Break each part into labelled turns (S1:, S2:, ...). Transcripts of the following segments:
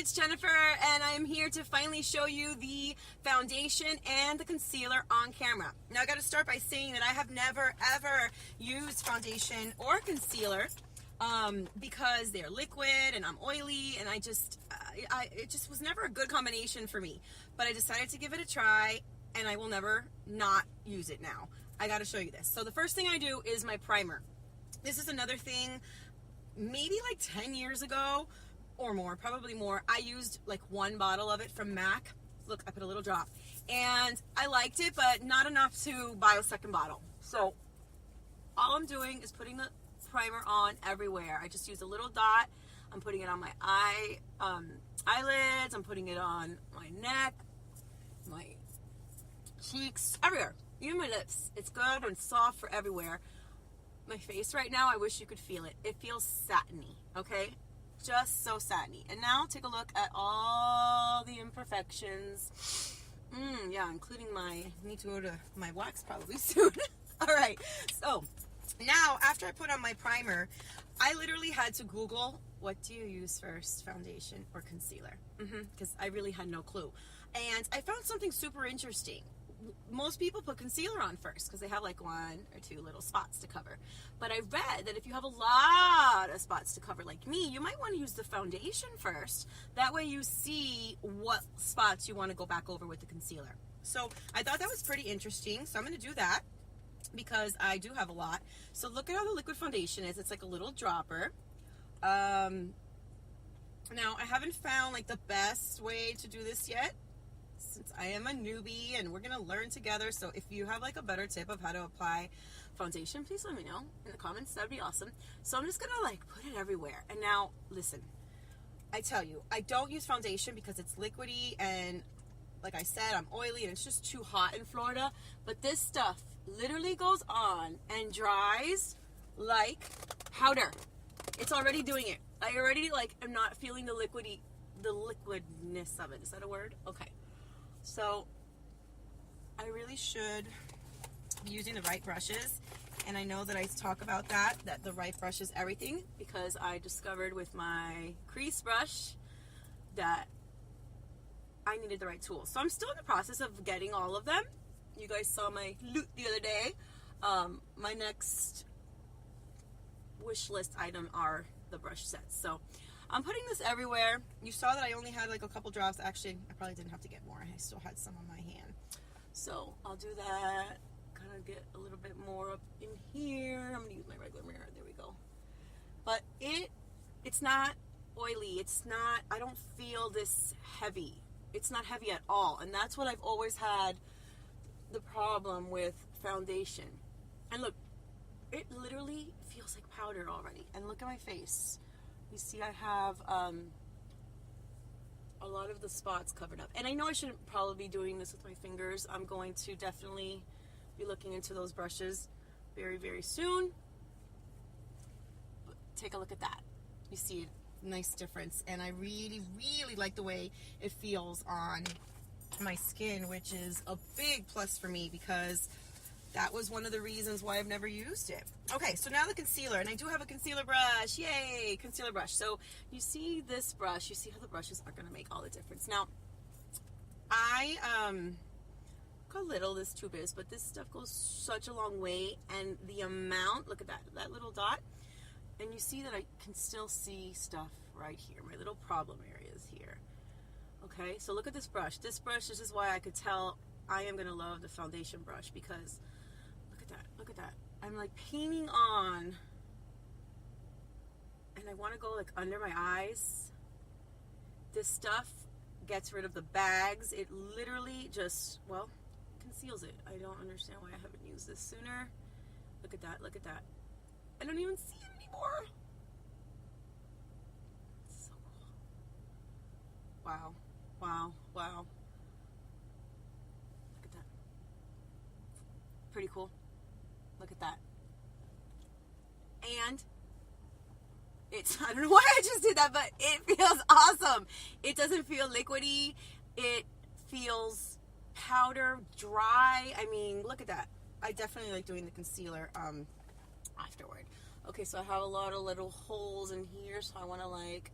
S1: it's Jennifer, and I am here to finally show you the foundation and the concealer on camera. Now, I got to start by saying that I have never, ever used foundation or concealer because they're liquid and I'm oily, and it just was never a good combination for me. But I decided to give it a try, and I will never not use it now. I got to show you this. So the first thing I do is my primer. This is another thing, maybe like 10 years ago, or more, probably more, I used like one bottle of it from MAC. Look, I put a little drop. And I liked it, but not enough to buy a second bottle. So all I'm doing is putting the primer on everywhere. I just use a little dot. I'm putting it on my eyelids. I'm putting it on my neck, my cheeks, everywhere. Even my lips. It's good and soft for everywhere. My face right now, I wish you could feel it. It feels satiny, okay? Just so satiny. And now take a look at all the imperfections. Yeah, including need to go to my wax probably soon. All right, so now after I put on my primer, I literally had to Google, what do you use first, foundation or concealer? Because I really had no clue. And I found something super interesting. Most people put concealer on first because they have like one or two little spots to cover. But I read that if you have a lot of spots to cover like me, you might want to use the foundation first. That way you see what spots you want to go back over with the concealer. So I thought that was pretty interesting. So I'm going to do that because I do have a lot. So look at how the liquid foundation is. It's like a little dropper. Now I haven't found like the best way to do this yet, since I am a newbie and we're gonna learn together. So if you have like a better tip of how to apply foundation, please let me know in the comments. That'd be awesome. So I'm just gonna like put it everywhere. And now listen, I tell you, I don't use foundation because it's liquidy, and like I said, I'm oily and it's just too hot in Florida. But this stuff literally goes on and dries like powder. It's already doing it. I already like am not feeling the liquidness of it. Is that a word? Okay. So I really should be using the right brushes, and I know that I talk about that the right brush is everything, because I discovered with my crease brush that I needed the right tools. So I'm still in the process of getting all of them. You guys saw my loot the other day. My next wish list item are the brush sets. So I'm putting this everywhere. You saw that I only had like a couple drops. Actually, I probably didn't have to get more. I still had some on my hand. So I'll do that. Kind of get a little bit more up in here. I'm gonna use my regular mirror. There we go. But it's not oily. It's not, I don't feel this heavy. It's not heavy at all. And that's what I've always had the problem with foundation. And look, it literally feels like powder already. And look at my face. You see I have a lot of the spots covered up. And I know I shouldn't probably be doing this with my fingers. I'm going to definitely be looking into those brushes very, very soon. But take a look at that. You see a nice difference. And I really, really like the way it feels on my skin, which is a big plus for me because that was one of the reasons why I've never used it. Okay, so now the concealer, and I do have a concealer brush. Yay, concealer brush. So you see this brush, you see how the brushes are gonna make all the difference. Now, look how little this tube is, but this stuff goes such a long way, and the amount, look at that little dot, and you see that I can still see stuff right here, my little problem areas here. Okay, so look at this brush. This brush, this is why I could tell I am gonna love the foundation brush, because look at that. I'm like painting on, and I want to go like under my eyes. This stuff gets rid of the bags. It literally just, well, conceals it. I don't understand why I haven't used this sooner. Look at that, look at that. I don't even see it anymore. It's so cool. Wow, wow, wow. Look at that. Pretty cool. Look at that. And it's, I don't know why I just did that, but it feels awesome. It doesn't feel liquidy. It feels powder dry. I mean, look at that. I definitely like doing the concealer afterward. Okay, so I have a lot of little holes in here, so I want to like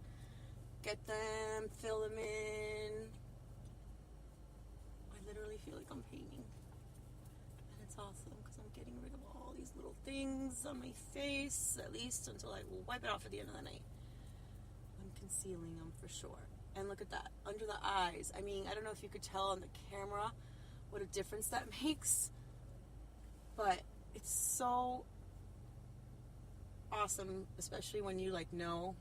S1: Get them, fill them in. I literally feel like I'm painting. And it's awesome because I'm getting rid of all these little things on my face, at least until I will wipe it off at the end of the night. I'm concealing them for sure. And look at that, under the eyes. I mean, I don't know if you could tell on the camera what a difference that makes, but it's so awesome, especially when you like know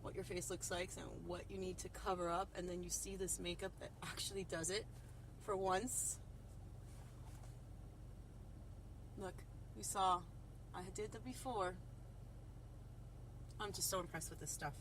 S1: what your face looks like and what you need to cover up, and then you see this makeup that actually does it for once. Look, you saw I did that before. I'm just so impressed with this stuff.